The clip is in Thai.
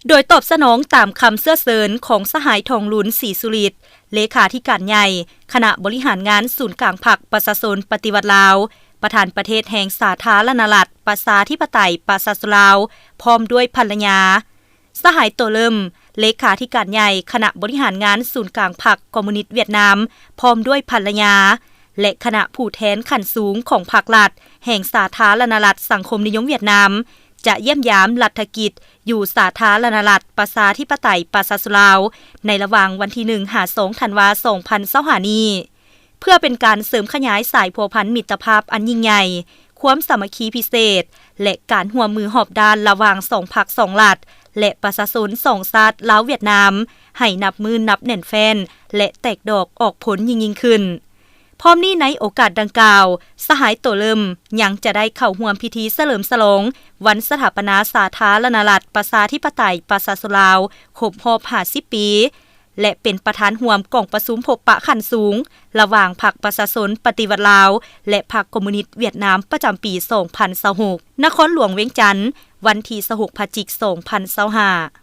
โดยตอบสนองตามคำเสื้อเสริญของสหายทองหลุนศรีสุริตเลขาธิการใหญ่คณะบริหารงานศูนย์กลางพรรคประชาชนปฏิวัติลาวประธานประเทศแห่งสาธารณรัฐประชาธิปไตยประชาชนลาวพร้อมด้วยภรรยาสหายโตเลิมเลขาธิการใหญ่คณะบริหารงานศูนย์กลางพรรคคอมมิวนิสต์เวียดนามพร้อมด้วยภรรยาและคณะผู้แทนขั้นสูงของพรรครัฐแห่งสาธารณรัฐสังคมนิยมเวียดนามจะเยี่ยมยามรัฐกิจอยู่สาธารณรัฐประชาธิปไตยประชาชนลาวในระหว่างวันที่1-2 ธันวาคม 2025 นี้เพื่อเป็นการเสริมขยายสายพัวพันมิตรภาพอันยิ่งใหญ่ความสามัคคีพิเศษและการร่วมมือหอบด้านระหว่าง2พรรค2รัฐและประชาชน2ชาติลาวเวียดนามให้นับมือนับแน่นแฟนและแตกดอกออกผลยิ่งขึ้นพร้อมนี้ในโอกาสดังกล่าวสหายโตเลิมยังจะได้เข้าร่วมพิธีเฉลิมฉลองวันสถาปนาสาธารณรัฐประชาธิปไตยประชาชนลาวครบรอบ50 ปีและเป็นประธานร่วมกองประชุมพบปะขั้นสูงระหว่างพรรคประชาชนปฏิวัติลาวและพรรคคอมมิวนิสต์เวียดนามประจำปี 2026 นครหลวงเวียงจันทน์วันที่ 26 พฤศจิกายน 2025